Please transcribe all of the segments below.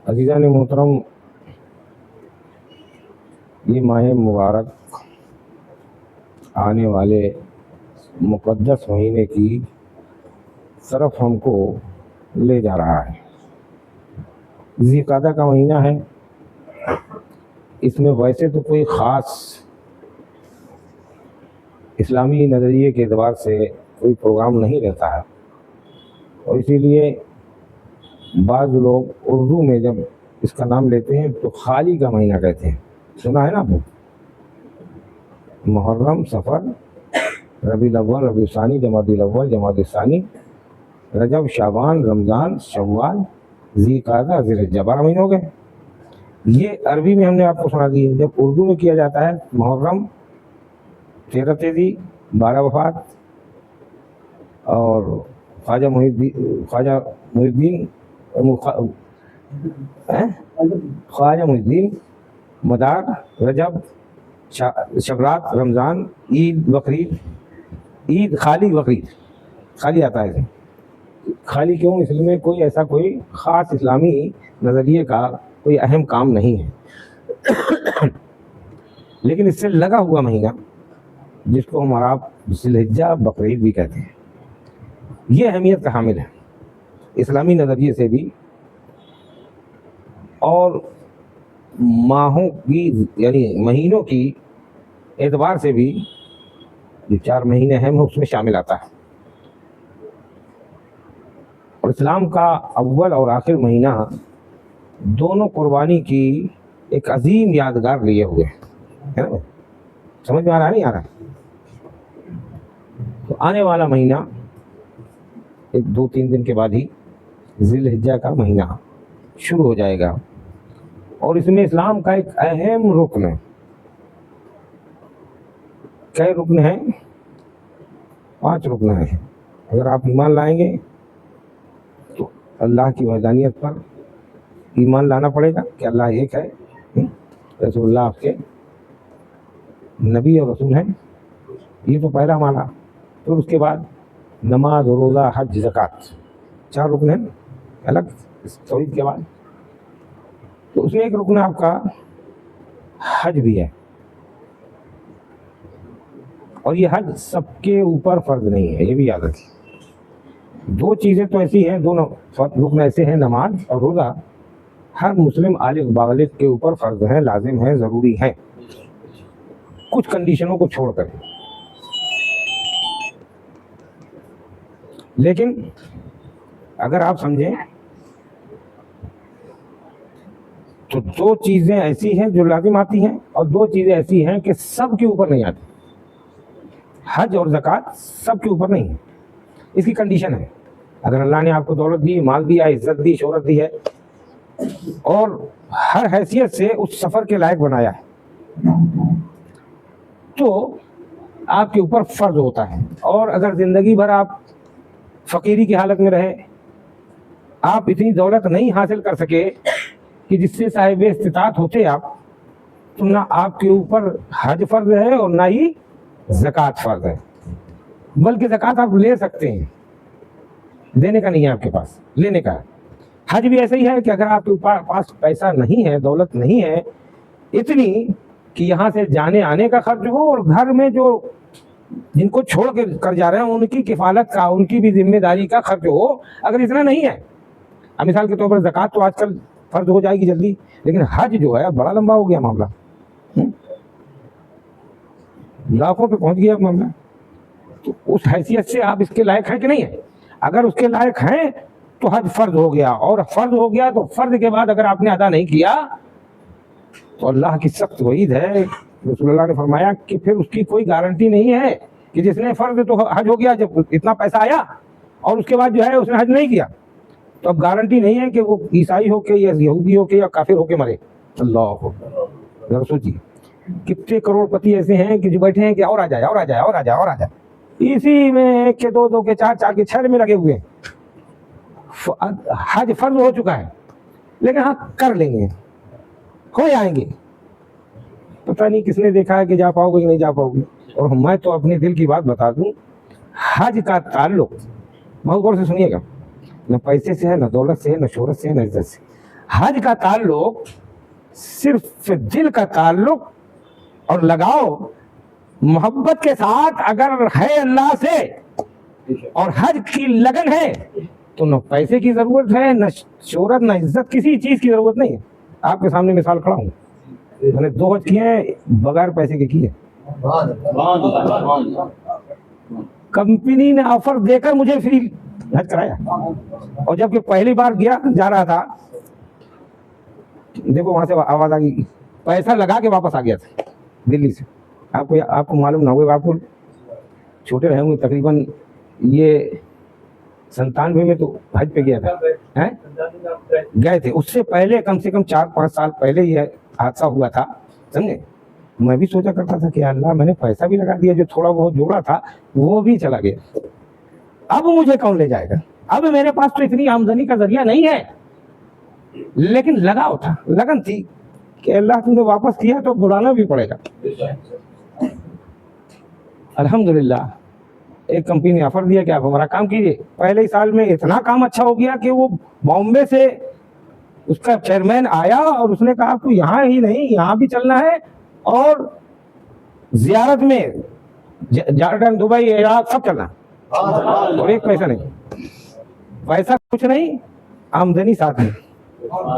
अज़ीज़ान मोहतरम, ये माह मुबारक आने वाले मुक़द्दस महीने की तरफ हमको ले जा रहा है। ज़िलक़ादा का महीना है। इसमें वैसे तो कोई ख़ास इस्लामी नज़रिए के एतबार से कोई प्रोग्राम नहीं रहता है, और इसीलिए बाज़ लोग उर्दू में जब इसका नाम लेते हैं तो खाली का महीना कहते हैं। सुना है ना आपने? मुहर्रम, सफ़र, रबीउल अव्वल, रबीउल सानी, जमादुल अव्वल, जमादुल सानी, रजब, शाबान, रमज़ान, शव्वाल, ज़िलक़ादा, ज़िलहिज्जा, 12 महीने हो गए। ये अरबी में हमने आपको सुना दी। जब उर्दू में किया जाता है, मुहर्रम 13 तेज़ी, 12 वफ़ात, और ख्वाजा मुहिद्दीन, मदार, रजब, शबरात, रमज़ान, ईद, बकरीद, ईद, खाली, बकरीद, खाली आता है इसे। खाली क्यों? इसलिए कोई ऐसा कोई ख़ास इस्लामी नज़रिए का कोई अहम काम नहीं है। लेकिन इससे लगा हुआ महीना जिसको हमारा ज़िलहिज्जा, बकरीद भी कहते हैं, ये अहमियत का हामिल है इस्लामी नज़रिए से भी, और माहों की यानी महीनों की एतबार से भी। जो 4 महीने हैं उसमें शामिल आता है। और इस्लाम का अव्वल और आखिर महीना दोनों कुर्बानी की एक अजीम यादगार लिए हुए है ना? समझ में आ रहा है, नहीं आ रहा? तो आने वाला महीना एक 2-3 दिन के बाद ही ज़िलहिज्जा का महीना शुरू हो जाएगा, और इसमें इस्लाम का एक अहम रुकन है। कई रुकन हैं? 5 रुकन हैं। अगर आप ईमान लाएंगे तो अल्लाह की वहदानियत पर ईमान लाना पड़ेगा कि अल्लाह एक है, रसूलुल्लाह आपके नबी और रसूल हैं, ये तो पहला माना। फिर उसके बाद नमाज, रोज़ा, हज, ज़कात, 4 रुकन हैं अलग तौहीद के बाद। तो उसमें एक रुकन आपका हज भी है, और ये हज सबके ऊपर फ़र्ज नहीं है, ये भी याद रखिए। 2 चीज़ें तो ऐसी हैं, दोनों रुकन ऐसे हैं, नमाज और रोज़ा, हर मुस्लिम आलिग बालिग के ऊपर फ़र्ज है, लाजिम है, ज़रूरी है, कुछ कंडीशनों को छोड़कर। लेकिन अगर आप समझें तो 2 चीज़ें ऐसी हैं जो लाजिम आती हैं, और 2 चीज़ें ऐसी हैं कि सब के ऊपर नहीं आती। हज और ज़कात सब के ऊपर नहीं है, इसकी कंडीशन है। अगर अल्लाह ने आपको दौलत दी, माल दिया, इज़्ज़त दी, शोहरत दी है, और हर हैसियत से उस सफ़र के लायक बनाया है, तो आपके ऊपर फ़र्ज होता है। और अगर ज़िंदगी भर आप फ़कीरी की हालत में रहे, आप इतनी दौलत नहीं हासिल कर सके कि जिससे साहिब इस्तिताअत होते आप, तो ना आपके ऊपर हज फ़र्ज है और ना ही ज़कात फ़र्ज है। बल्कि ज़कात आप ले सकते हैं, देने का नहीं है आपके पास, लेने का है। हज भी ऐसा ही है कि अगर आपके पास पैसा नहीं है, दौलत नहीं है इतनी कि यहाँ से जाने आने का खर्च हो, और घर में जो जिनको छोड़ के कर जा रहे हैं उनकी किफ़ालत का, उनकी भी जिम्मेदारी का खर्च हो, अगर इतना नहीं है। अब मिसाल के तौर पर ज़कात तो आजकल फ़र्ज हो जाएगी जल्दी, लेकिन हज जो है बड़ा लंबा हो गया मामला, लाखों पे पहुंच गया मामला। तो उस हैसियत से आप इसके लायक हैं कि नहीं है? अगर उसके लायक हैं तो हज फ़र्ज हो गया, और फ़र्ज हो गया तो फ़र्ज के बाद अगर आपने अदा नहीं किया तो अल्लाह की सख्त वईद है। रसूलुल्लाह ने फरमाया कि फिर उसकी कोई गारंटी नहीं है कि जिसने फ़र्ज तो हज हो गया, जब इतना पैसा आया और उसके बाद जो है उसने हज नहीं किया, तो अब गारंटी नहीं है कि वो ईसाई हो के या यहूदी हो के या काफिर हो के मरे। अल्लाह, जरा सोचिए कितने करोड़पति ऐसे हैं कि जो बैठे हैं कि और आ जाए, और आ जाए, और आ जाए, और आ जाए, इसी में 1 के 2, 2 के 4, 4 के 6 में लगे हुए हैं। हज फ़र्ज हो चुका है, लेकिन हाँ कर लेंगे, हो जाएंगे। पता नहीं किसने देखा है कि जा पाओगे कि नहीं जा पाओगे। और मैं तो अपने दिल की बात बता दूं, हज का ताल्लुक बहुत गौर से सुनिएगा, न पैसे से है, न दौलत से है, न शोहरत से है, न इज्जत से। حج کا تعلق صرف دل کا تعلق اور لگاؤ محبت کے ساتھ اگر ہے اللہ سے اور حج کی لگن ہے تو نہ پیسے کی ضرورت ہے، نہ شہرت، نہ عزت، کسی چیز کی ضرورت نہیں ہے. آپ کے سامنے مثال کھڑا ہوں، میں نے 2 حج کیے ہیں بغیر پیسے کے کیے. کمپنی نے آفر دے کر مجھے فری حج کرایا، اور جب کہ پہلی بار جا رہا تھا، دیکھو وہاں سے آواز آ گئی، پیسہ لگا کے واپس آ گیا تھا دلی سے. آپ کو معلوم نہ ہوگا، آپ کو چھوٹے رہے ہوں گے، تقریباً یہ 97 میں تو حج پہ گیا تھا، گئے تھے. اس سے پہلے کم سے کم 4-5 سال پہلے یہ حادثہ ہوا تھا، سمجھے. میں بھی سوچا کرتا تھا کہ اللہ میں نے پیسہ بھی لگا دیا، جو تھوڑا بہت جوڑا تھا وہ بھی چلا گیا، اب مجھے کون لے جائے گا. اب میرے پاس تو اتنی آمدنی کا ذریعہ نہیں ہے، لیکن لگاؤ تھا، لگن تھی کہ اللہ تم نے واپس کیا تو بلانا بھی پڑے گا. الحمدللہ ایک کمپنی نے آفر دیا کہ آپ ہمارا کام کیجیے. پہلے ہی سال میں اتنا کام اچھا ہو گیا کہ وہ بامبے سے اس کا چیئرمین آیا اور اس نے کہا آپ کو یہاں ہی نہیں یہاں بھی چلنا ہے، اور زیارت میں جارڈن، دبئی، عراق سب چلنا، اور ایک پیسہ نہیں، پیسہ کچھ نہیں، آمدنی ساتھ میں.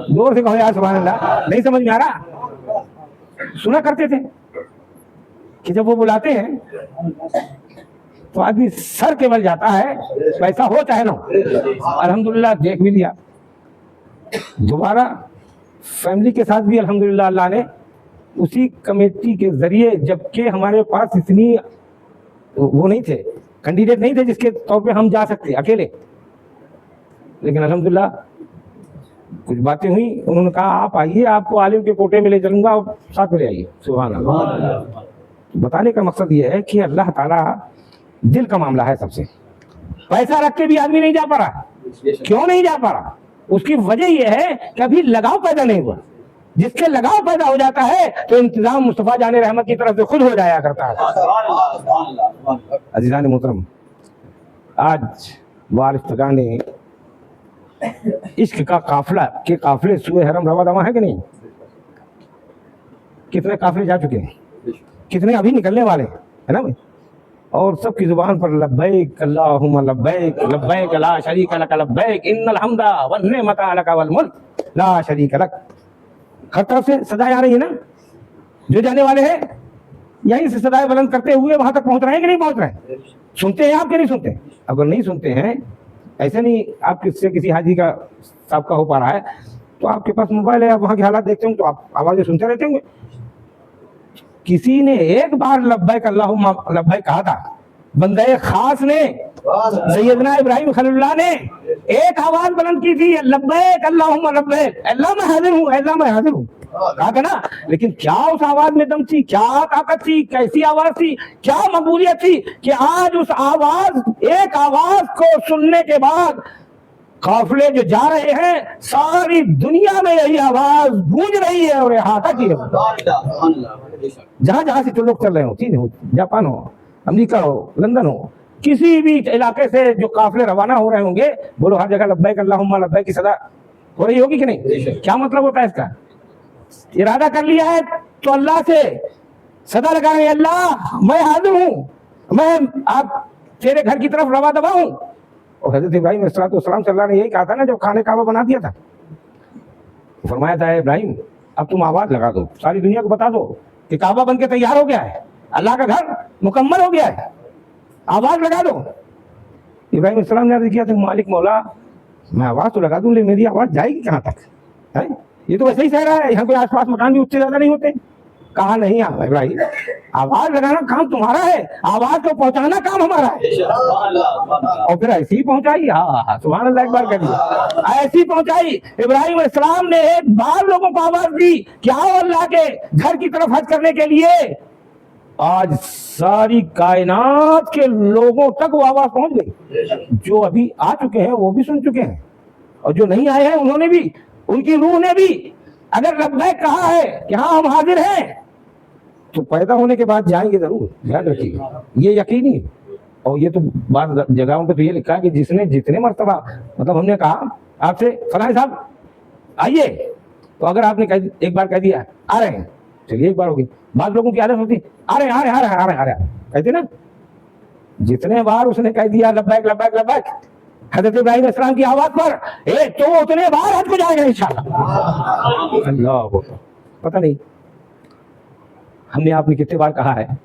دور سے کہو یار سبحان اللہ. نہیں سمجھ میں آ رہا؟ سنا کرتے تھے کہ جب وہ بلاتے ہیں تو آدمی سر کے بل جاتا ہے، پیسہ ہو چاہے نہ ہو. الحمدللہ دیکھ بھی لیا. دوبارہ فیملی کے ساتھ بھی الحمدللہ اللہ نے اسی کمیٹی کے ذریعے، جبکہ ہمارے پاس اتنی وہ نہیں تھے، کینڈیڈیٹ نہیں تھے جس کے طور پہ ہم جا سکتے اکیلے، لیکن الحمدللہ کچھ باتیں ہوئی. انہوں نے کہا آپ آئیے، آپ کو عالم کے کوٹے میں لے چلوں گا، ساتھ میں لے آئیے. سبحان اللہ. بتانے کا مقصد یہ ہے کہ اللہ تعالیٰ دل کا معاملہ ہے سب سے. پیسہ رکھ کے بھی آدمی نہیں جا پا رہا. کیوں نہیں جا پا رہا؟ اس کی وجہ یہ ہے کہ ابھی لگاؤ پیدا نہیں ہوا. جس کے لگاؤ پیدا ہو جاتا ہے تو انتظام مصطفیٰ جان رحمت کی طرف سے خود ہو جایا کرتا ہے. عزیزان محترم، آج وارفتگان نے عشق کا قافلے سوئے حرم روا دواں ہے کہ نہیں؟ کتنے قافلے جا چکے ہیں، کتنے ابھی نکلنے والے ہیں، ہے نا بھائی؟ اور سب کی زبان پر لبیک اللہم لبیک لبیک لا شریک لک لبیک ان الحمد والنعمت لک والملک لا شریک لک. ہر طرف سے صدائیں آ رہی ہیں نا. جو جانے والے ہیں یہیں سے صدائیں بلند کرتے ہوئے وہاں تک پہنچ رہے ہیں کہ نہیں پہنچ رہے ہیں؟ سنتے ہیں آپ کہ نہیں سنتے؟ اگر نہیں سنتے ہیں، ایسے نہیں آپ سے کسی حاجی کا سابقہ ہو پا رہا ہے تو آپ کے پاس موبائل ہے، آپ وہاں کے حالات دیکھتے ہوں تو آپ آوازیں سنتے رہتے ہوں گے. کسی نے ایک بار لبیک اللہم لبیک کہا تھا، بندہ خاص نے، سیدنا ابراہیم خلیل اللہ نے ایک آواز بلند کی تھی، لبیک اللہم لبیک، اللہ میں حاضر ہوں، اللہ میں حاضر ہوں، کہا تھا نا. لیکن کیا اس آواز میں دم تھی، کیا طاقت تھی، کیسی آواز تھی، کیا مقبولیت تھی کہ آج اس آواز، ایک آواز کو سننے کے بعد قافلے جو جا رہے ہیں ساری دنیا میں یہی آواز گونج رہی ہے اور احاطہ کی ہے. جہاں سے جو لوگ چل رہے ہو، چین ہو، جاپان ہو، امریکہ ہو، لندن ہو، کسی بھی علاقے سے جو قافلے روانہ ہو رہے ہوں گے، بولو ہر جگہ لبیک اللہم لبیک کی صدا ہو رہی ہوگی کہ نہیں؟ کیا مطلب ہوتا ہے اس کا؟ ارادہ کر لیا ہے تو اللہ سے صدا لگا رہے ہیں، اللہ میں حاضر ہوں، میں آپ تیرے گھر کی طرف روا دوا ہوں. اور حضرت ابراہیم علیہ السلام صلی اللہ نے یہی کہا تھا نا جب خانہ کعبہ بنا دیا تھا، فرمایا تھا ابراہیم اب تم آواز لگا دو، ساری دنیا کو بتا دو کہ کعبہ بن کے تیار ہو گیا ہے، اللہ کا گھر مکمل ہو گیا ہے، آواز لگا دو. ابراہیم علیہ السلام نے عرض کیا تھا مالک مولا میں آواز تو لگا دوں لیکن میری آواز جائے گی کہاں تک؟ یہ تو ویسے ہی سہرا ہے، یہاں کوئی آس پاس مکان بھی اتنے زیادہ نہیں ہوتے. کہا نہیں ابراہیم، آواز لگانا کام تمہارا ہے، آواز کو پہنچانا کام ہمارا ہے. اور پھر ایسی ہی پہنچائی. ہاں سبحان اللہ، ایک بار کہہ دیا، ایسی پہنچائی. ابراہیم علیہ السلام نے ایک بار لوگوں کو آواز دی کہ آؤ اللہ کے گھر کی طرف حج کرنے کے لیے. آج ساری کائنات کے لوگوں تک وہ آواز پہنچ گئی. جو ابھی آ چکے ہیں وہ بھی سن چکے ہیں، اور جو نہیں آئے ہیں انہوں نے بھی، ان کی روح نے بھی اگر لبیک کہا ہے کہ ہاں ہم حاضر ہیں تو پیدا ہونے کے بعد جائیں گے ضرور. یاد رکھیے یہ یقینی. اور یہ تو بعض جگہوں پہ تو یہ لکھا ہے کہ جس نے جتنے مرتبہ، مطلب ہم نے کہا آپ سے فلاں صاحب आइए, तो अगर आपने एक बार कह दिया आ रहे हैं, चलिए एक बार होगी। बाद लोगों की आदत होती आ रहे हैं आ रहे हैं आ रहे हैं आ रहे हैं आ रहे हैं, कहते ना। जितने बार उसने कह दिया लब्बैक लब्बैक लब्बैक हजरत इब्राहिम अलैहिस्सलाम की आवाज पर, तो उतने बार हज को जाएगा इंशाअल्लाह। अल्लाह, पता नहीं हमने आपने कितने बार कहा है।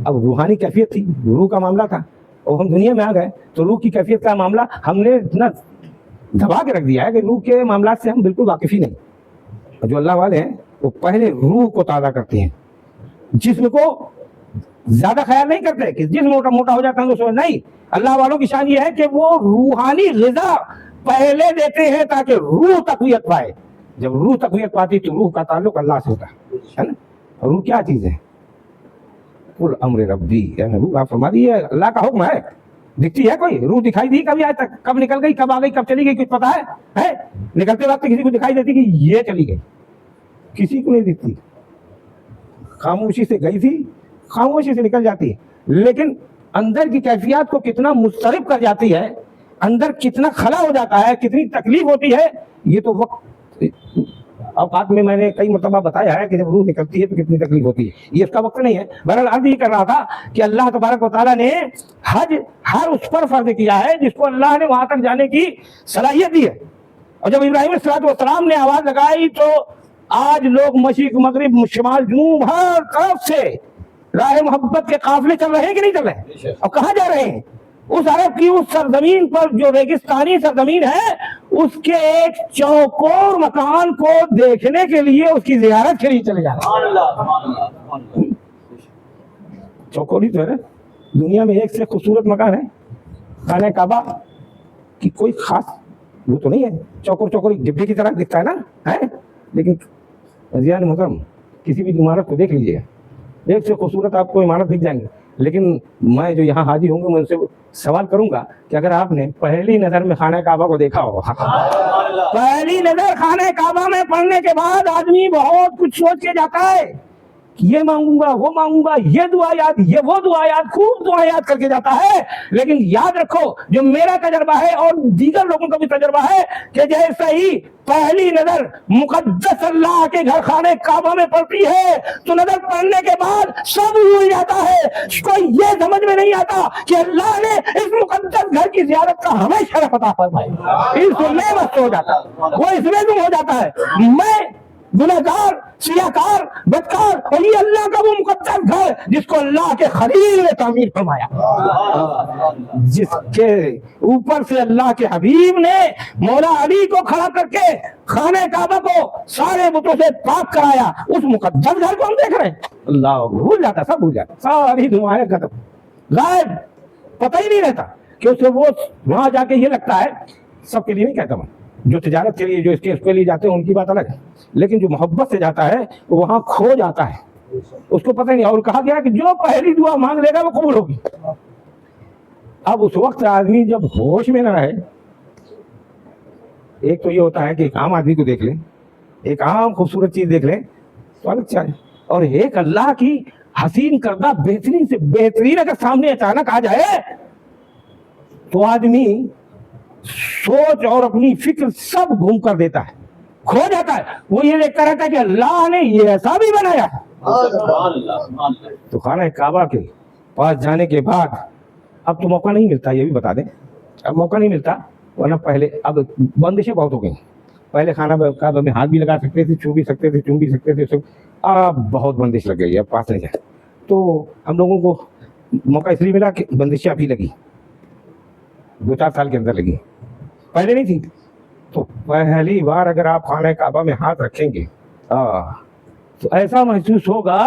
अब रूहानी कैफियत थी, रूह का मामला था, और हम दुनिया में आ गए तो रूह की कैफियत का मामला हमने इतना दबा के रख दिया है कि रूह के मामला से हम बिल्कुल वाकिफ ही नहीं। जो अल्लाह वाले हैं वो पहले रूह को ताज़ा करते हैं, जिस्म को ज्यादा ख्याल नहीं करते कि जिस्म मोटा मोटा हो जाता है तो नहीं। अल्लाह वालों की शान ये है कि वो रूहानी ग़िज़ा पहले देते हैं ताकि रूह तक़वियत पाए। जब रूह तक़वियत पाती तो रूह का ताल्लुक अल्लाह से होता है ना। रूह क्या चीज़ है? कुल अम्र रब्बी, रूह आप फरमा दी है, अल्लाह का हुक्म है। दिखती है कोई रूह? दिखाई दी कभी आज तक? कब निकल गई, कब आ गई, कब चली गई, कुछ पता है? निकलते वक्त किसी को दिखाई देती कि ये चली गई? किसी को नहीं दिखती। खामोशी से गई थी, खामोशी से निकल जाती है, लेकिन अंदर की कैफियत को कितना मुस्तरिब कर जाती है, अंदर कितना खला हो जाता है, कितनी तकलीफ होती है, ये तो वक्त औकात में मैंने कई मरतबा बताया है कि जब रूह निकलती है तो कितनी तकलीफ होती है। ये इसका वक्त नहीं है। बहरहाल अर्ज ही कर रहा था कि अल्लाह तबारक व तआला ने हज हर उस पर फर्ज किया है जिसको अल्लाह ने वहां तक जाने की सलाहियत दी है। और जब इब्राहिम अलैहिस्सलाम ने आवाज लगाई तो आज लोग मशरिक मगरिब शिमाल जनूब हर तरफ से राह मोहब्बत के काफिले चल रहे हैं कि नहीं चल रहे? और कहाँ जा रहे हैं? उस अरब की उस सरजमीन पर जो रेगिस्तानी सरजमीन है, उसके एक चौकोर मकान को देखने के लिए उसकी जियारत के लिए चले जा रहे हैं। चौकोरी तो है, दुनिया में एक से खूबसूरत मकान है खाने काबा की, कोई खास वो तो नहीं है। चौकोर चौकोर डिब्बे की तरह दिखता है ना, है, लेकिन अज़ीज़ान मोहतरम किसी भी इमारत को देख लीजिए, एक से खूबसूरत आपको इमारत दिख जाएंगे। लेकिन मैं जो यहाँ हाजी होंगे मैं उनसे सवाल करूंगा कि अगर आपने पहली नजर में खाने काबा को देखा हो, पहली नजर खाने काबा में पढ़ने के बाद आदमी बहुत कुछ सोच के जाता है कि ये मांगूंगा, वो मांगूंगा, ये दुआ याद, ये वो दुआ याद, खूब दुआ याद करके जाता है। लेकिन याद रखो, जो मेरा तजर्बा है और दीगर लोगों का भी तजर्बा है कि जैसे ही पहली नजर मुकद्दस अल्लाह के घर खाने काबा में पड़ती है तो नजर पड़ने के बाद सब भूल जाता है। कोई ये समझ में नहीं आता कि अल्लाह ने इस मुकद्दस घर की ज़ियारत का हमें शरफ अता फरमाया। इसमें मस्त हो जाता है, वो इसमें गुम हो जाता है। मैं गुनहगार, सियाकार, बदकार, और ये अल्लाह का वो मुकद्दस घर जिसको अल्लाह के खलील ने तामीर फरमाया, जिसके ऊपर से अल्लाह के हबीब ने मौला अली को खड़ा करके खाने काबा को सारे बुतों से पाक कराया, उस मुकद्दस घर को हम देख रहे हैं। अल्लाह भूल जाता, सब भूल जाता, सारी दुआएं खत्म, गायब, पता ही नहीं रहता कि उसे वो वहां जाके ये लगता है। सबके लिए नहीं कहता मैं, जो तिजारत के लिए, जो इसके लिए जाते हैं उनकी बात अलग है, लेकिन जो मोहब्बत से जाता है वो वहां खो जाता है, उसको पता ही नहीं। और कहा गया कि जो पहली दुआ मांग लेगा वो कबूल होगी। अब उस वक्त आदमी जब होश में न रहे, एक तो ये होता है कि एक आम आदमी को देख ले, एक आम खूबसूरत चीज देख ले तो अलग चाहे, और एक अल्लाह की हसीन करदा बेहतरीन से बेहतरीन अगर सामने अचानक आ जाए तो आदमी सोच और अपनी फिक्र सब घूम कर देता है, खो जाता है। वो ये देखता रहता है कि अल्लाह ने ये ऐसा भी बनाया है। तो खाना काबा के पास जाने के बाद अब तो मौका नहीं मिलता, ये भी बता दें, अब मौका नहीं मिलता, वरना पहले अब बंदिशें बहुत हो गई। पहले खाना काबा में हाथ भी लगा सकते थे, छू भी सकते थे, चूम भी सकते थे, सब अब बहुत बंदिश लग गई है, अब पास नहीं जाए। तो हम लोगों को मौका इसलिए मिला कि बंदिशें अभी लगी, 2-4 साल के अंदर लगी, पहले नहीं थी। तो पहली बार अगर आप खाने काबा में हाथ रखेंगे तो ऐसा महसूस होगा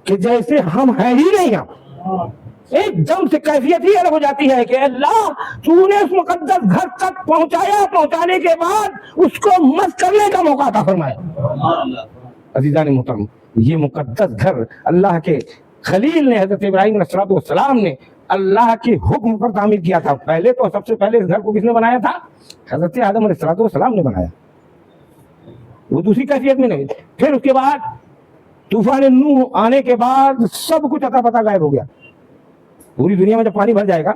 कि जैसे हम हैं ही नहीं। हम एकदम से कैफियत ही अलग हो जाती है कि अल्लाह तूने उस मुकद्दस घर तक पहुंचाया, पहुंचाने के बाद उसको मस्त करने का मौका था फरमाया। अज़ीज़ान मोहतरम, ये मुकद्दस घर अल्लाह के खलील ने, हज़रत इब्राहीम अलैहिस्सलाम ने अल्लाह के हुक्म पर तामीर किया था। पहले तो सबसे पहले इस घर को किसने बनाया था? हज़रत आदम अलैहिस्सलाम ने बनाया, वो दूसरी कैफियत में नहीं। फिर उसके बाद तूफान नूह आने के बाद सब कुछ अता पता गायब हो गया। पूरी दुनिया में जब पानी भर जाएगा,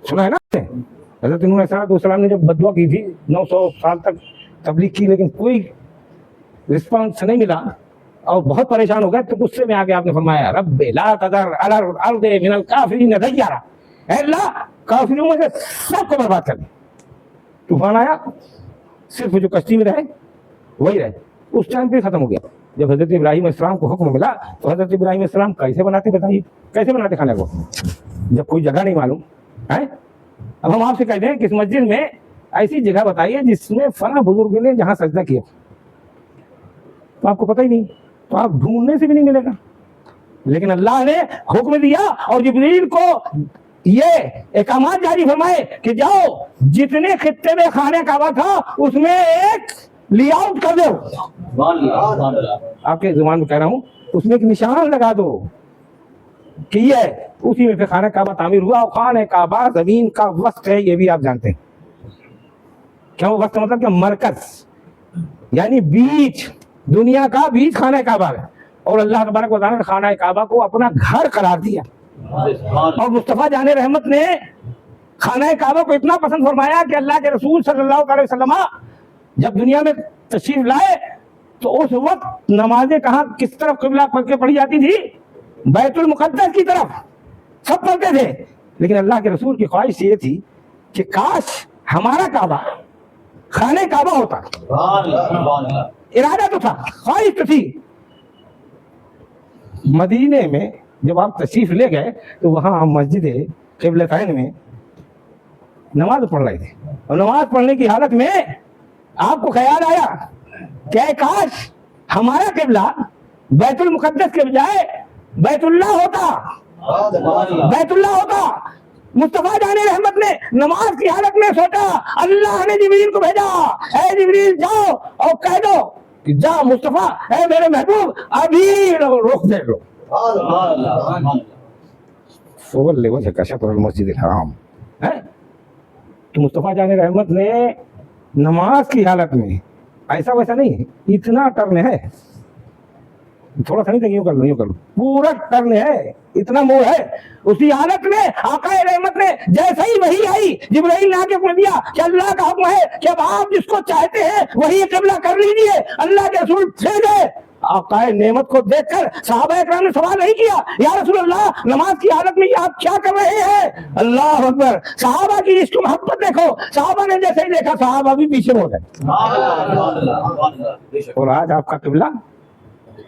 सुना है ना हज़रत नूह अलैहिस्सलाम ने जब बदुआ की थी 900 साल तक तबलीग की, लेकिन कोई रिस्पॉन्स नहीं मिला और बहुत परेशान हो गए, तो गुस्से में आके आपने फरमाया रब्बे ला तदर अलल अर्दे मिनल काफिरीन दय्यारा, ऐ अल्लाह काफिरों में से सबको बर्बाद कर दे। तूफान आया, सिर्फ जो कश्ती में रहे वही रहे, उस टाइम पे खत्म हो गया। जब हजरत इब्राहिम अलैहिस्सलाम को हुक्म मिला तो हजरत इब्राहिम अलैहिस्सलाम कैसे बनाते, बताइए कैसे बनाते खाने को, जब कोई जगह नहीं मालूम है। अब हम आपसे कहते हैं कि इस मस्जिद में ऐसी जगह बताइए जिसमें फला बुजुर्ग ने जहां सजदा किया, तो आपको पता ही नहीं, तो आप ढूंढने से भी नहीं मिलेगा। लेकिन अल्लाह ने हुक्म दिया और जिब्रील को ये एकामात जारी फरमाए कि जाओ जितने खित्ते में खाने काबा था उसमें एक लेआउट कर दो, आपके जुबान में कह रहा हूं, उसमें एक निशान लगा दो कि ये उसी में फिर खाना काबा तामीर हुआ। और खाना काबा जमीन का वस्त है, ये भी आप जानते हैं। क्या वो वक्त मतलब क्या, मरकज यानी बीच, दुनिया का बीच खाना काबा है। और अल्लाह तबारक व तआला ने खाना काबा को अपना घर करार दिया। और मुस्तफा जाने रहमत ने खाना काबा को इतना पसंद फरमाया कि अल्लाह के रसूल सल्लल्लाहु अलैहि वसल्लम जब दुनिया में तशरीफ लाए तो उस वक्त नमाजें कहाँ किस तरफ किबला पढ़ के पढ़ी जाती थी, बैतुल मुकद्दस की तरफ सब पढ़ते थे। लेकिन अल्लाह के रसूल की ख्वाहिश ये थी कि काश हमारा काबा खाने काबा होता। इरादा तो था, ख्वाहिश तो थी। मदीने में जब आप तशरीफ ले गए तो वहां मस्जिद क़िबलतैन में नमाज पढ़ रहे थे, और नमाज पढ़ने की हालत में आपको ख्याल आया कि काश हमारा किबला बैतुल मुकद्दस के बजाय बैतुल्लाह होता, बैतुल्लाह होता। मुस्तफा जाने रहमत ने नमाज की हालत में सोचा, अल्लाह ने जिब्रील को भेजा, ऐ जिब्रील जाओ और कह दो कि जा मुस्तफा, ऐ मेरे महबूब अभी रोक दे लो। फवल्ले वजहक शत्रुल मस्जिदिल हराम है। तो मुस्तफा जाने रहमत ने नमाज की हालत में, ऐसा वैसा नहीं, इतना टर्न है, थोड़ा सा नहीं, यूं कर लो, यूं कर लो, पूरा टर्न है, इतना मोह है। उसी हालत में आका रहमत ने जैसे ही वही आई, जिब्राइल ने आके हुक्म दिया कि अल्लाह का हुक्म है कि अब आप जिसको चाहते हैं वही किबला कर लीजिए। अल्लाह के रसूल थे गए। आका नेमत को देखकर सहाबा इकराम ने सवाल नहीं किया, या रसूल अल्लाह नमाज की हालत में आप क्या कर रहे हैं। अल्लाह अकबर, सहाबा की इसको मोहब्बत देखो। सहाबा ने जैसे ही देखा सहाबा भी पीछे हो गए। और आज आपका किबला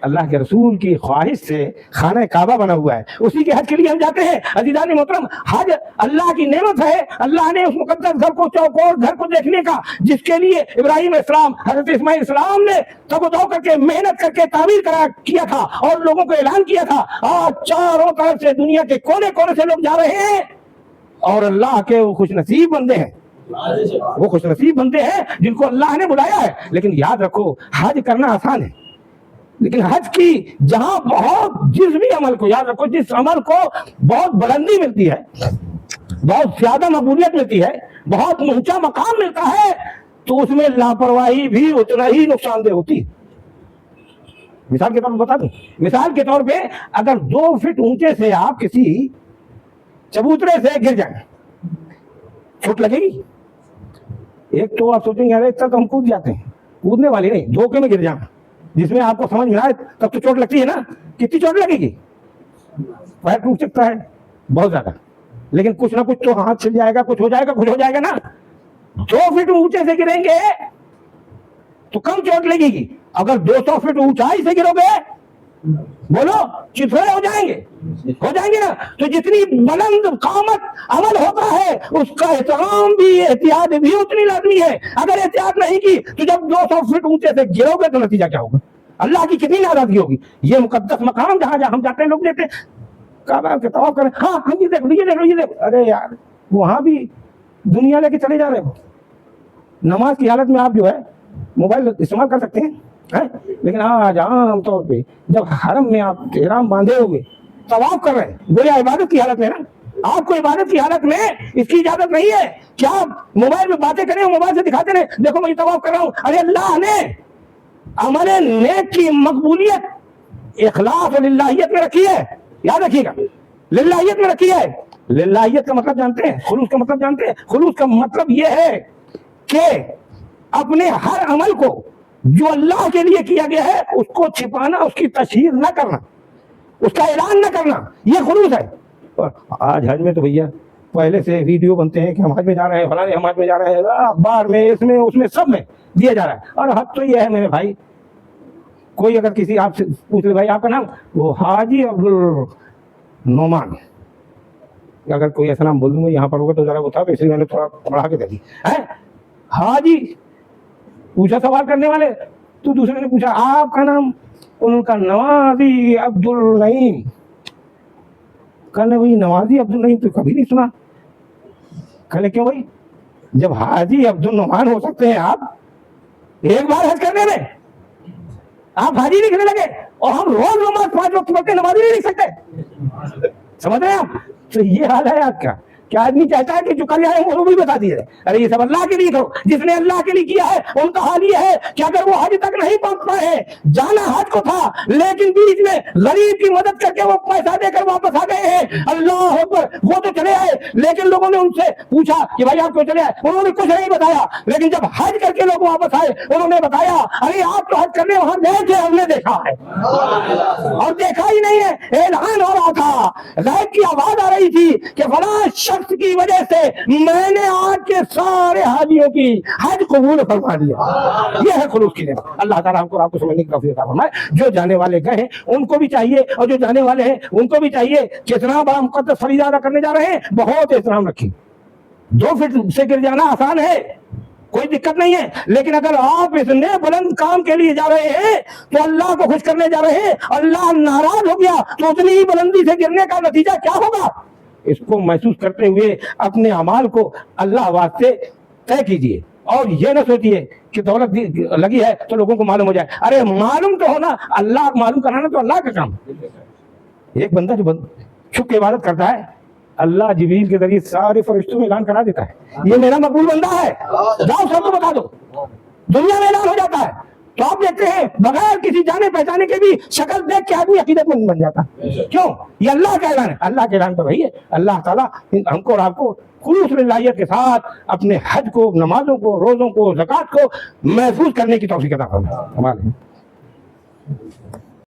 अल्लाह के रसूल की ख्वाहिश से खाना काबा बना हुआ है, उसी के हज के लिए हम जाते हैं। अज़ीज़ान मोहतरम, हज अल्लाह की नेमत है। अल्लाह ने उस मुकद्दस घर को, चौकोर घर को देखने का, जिसके लिए इब्राहिम अलैहिस्सलाम, हजरत इस्माइल अलैहिस्सलाम ने तगदो करके मेहनत करके तामीर करा किया था और लोगों को ऐलान किया था। आज चारों तरफ से दुनिया के कोने कोने से लोग जा रहे हैं और अल्लाह के वो खुशनसीब बंदे हैं, वो खुशनसीब बंदे हैं जिनको अल्लाह ने बुलाया है। लेकिन याद रखो, हज करना आसान है, लेकिन हज की जहां बहुत, जिस भी अमल को याद रखो, जिस अमल को बहुत बुलंदी मिलती है, बहुत ज्यादा मकबूलियत मिलती है, बहुत ऊंचा मकाम मिलता है, तो उसमें लापरवाही भी उतना ही नुकसानदेह होती है। मिसाल के तौर पर बता दूं, मिसाल के तौर पे अगर 2 फीट ऊंचे से आप किसी चबूतरे से गिर जाए, चोट लगेगी। एक तो आप सोचेंगे अरे इतना तो हम कूद जाते हैं, कूदने वाली नहीं, धोखे में गिर जाना, जिसमें आपको समझ में आए तब तो चोट लगती है ना। कितनी चोट लगेगी, पैर टूट सकता है बहुत ज्यादा, लेकिन कुछ ना कुछ तो हाथ छिल जाएगा, कुछ हो जाएगा, कुछ हो जाएगा ना। 2 फीट ऊंचे से गिरेंगे तो कम चोट लगेगी। अगर 200 फीट ऊंचाई से गिरोगे, बोलो चिथड़े हो जाएंगे ना। तो जितनी बुलंद कामत अमल होता है उसका एहतराम भी, एहतियात भी उतनी लाजमी है। अगर एहतियात नहीं की तो जब 200 फीट ऊंचे से गिरोगे तो नतीजा क्या होगा, अल्लाह की कितनी नाराजगी होगी। ये मुकद्दस मकाम जहां हम जाते हैं, लोग देते हैं काबा के तवाफ करें, हाँ हम ये देख लो, ये देख लो, ये देख। अरे यार, वहां भी दुनिया लेके चले जा रहे हो। नमाज की हालत में आप जो है मोबाइल इस्तेमाल कर सकते हैं, लेकिन आज आम तौर पे जब हरम में आप एहराम बांधे हुए तवाफ कर रहे हैं, गोया इबादत की हालत में ना, आपको इबादत की हालत में इसकी इजाजत नहीं है कि आप मोबाइल में बातें करें, मोबाइल से दिखाते रहे, देखो मैं तवाफ कर रहा हूं। अरे अल्लाह ने अमल नेक की मकबूलियत इखलास और लिल्लाहियत में रखी है, याद रखिएगा, लिल्लाहियत में रखी है। लिल्लाहियत का मतलब जानते हैं, खुलूस का मतलब जानते हैं। खुलूस का मतलब यह है कि اپنے ہر عمل کو جو اللہ کے لیے کیا گیا ہے اس کو چھپانا، اس کی تشہیر نہ کرنا، اس کا اعلان نہ کرنا، یہ خلوص ہے۔ اور آج حج میں تو بھیا پہلے سے ویڈیو بنتے ہیں کہ ہم حج میں جا رہے ہیں، فلانے ہم حج میں جا رہے ہیں، اخبار میں، اس میں، اس میں، سب میں دیا جا رہا ہے۔ اور حج تو یہ ہے میرے بھائی، کوئی اگر کسی آپ سے پوچھ لے بھائی آپ کا نام، وہ حاجی عبد النعمان، اگر کوئی ایسا نام بول دوں گا یہاں پر ہوگا تو ذرا وہ تھا، اس لیے میں نے تھوڑا پڑھا کے دے دی ہے۔ حاجی پوچھا سوال کرنے والے، تو دوسرے نے پوچھا آپ کا نام، ان کا نوازی عبد النعیم، کہنے بھائی نوازی عبد النعیم تو کبھی نہیں سنا۔ کہنے کیوں بھائی، جب حاجی عبد النعمان ہو سکتے ہیں آپ ایک بار حج کرنے میں، آپ حاجی لکھنے لگے، اور ہم روز نماز 5 وقت پڑھتے نمازی نہیں لکھ سکتے، سمجھ رہے ہیں آپ؟ تو یہ حال ہے آپ کا کہ آدمی چاہتا ہے کہ جو کر آئے وہ بھی بتا دیے، ارے یہ سب اللہ کے لیے کرو، جس نے اللہ کے لیے کیا ہے ان کا حال یہ ہے کہ اگر وہ حج تک نہیں پہنچ پائے، جانا حج کو تھا لیکن بیچ میں غریب کی مدد کر کے وہ پیسہ دے کر واپس آ گئے ہیں، اللہ اکبر، وہ تو چلے آئے لیکن لوگوں نے ان سے پوچھا کہ بھائی آپ کیوں چلے آئے، انہوں نے کچھ نہیں بتایا، لیکن جب حج کر کے لوگ واپس آئے انہوں نے بتایا ارے آپ تو حج کرنے وہاں گئے تھے، ہم نے دیکھا ہے، اور دیکھا ہی نہیں ہے، اعلان ہو رہا تھا، غیب کی آواز آ رہی تھی کہ فلاں شخص کی وجہ سے میں نے آج کے سارے حاجیوں کی حج قبول فرما دیا۔ یہ ہے خلوص کی نعمت۔ اللہ تعالیٰ ہم کو آپ کو سمجھنے کی توفیق عطا فرمائے۔ جو جانے والے گئے ہیں ان کو بھی چاہیے، اور جو جانے والے ہیں ان کو بھی چاہیے کہ اتنا بڑا مقدس فریضہ ادا کرنے جا رہے ہیں، بہت احترام رکھیں۔ 2 فٹ سے گر جانا آسان ہے، کوئی دقت نہیں ہے، لیکن اگر آپ اتنے بلند کام کے لیے جا رہے ہیں تو اللہ کو خوش کرنے جا رہے ہیں، اللہ ناراض ہو گیا تو اتنی ہی بلندی سے گرنے کا نتیجہ کیا ہوگا، اس کو محسوس کرتے ہوئے اپنے اعمال کو اللہ واسطے طے کیجیے، اور یہ نہ سوچیے کہ دولت لگی ہے تو لوگوں کو معلوم ہو جائے، ارے معلوم تو ہونا، اللہ معلوم کرانا تو اللہ کا کام۔ ایک بندہ جو چھپ کے عبادت کرتا ہے، اللہ جبریل کے ذریعے سارے فرشتوں میں اعلان کرا دیتا ہے یہ میرا مقبول بندہ ہے، جاؤ سب کو بتا دو، دنیا میں اعلان ہو جاتا ہے۔ تو آپ دیکھتے ہیں بغیر کسی جانے پہچانے کے بھی شکل دیکھ کے آدمی عقیدت مند بن جاتا ہے، کیوں؟ یہ اللہ کا اعلان ہے، اللہ کے اعلان پر رہیے۔ اللہ تعالیٰ ہم کو اور آپ کو خلوص للہیت کے ساتھ اپنے حج کو، نمازوں کو، روزوں کو، زکوٰۃ کو محفوظ کرنے کی توفیق عطا فرمائے۔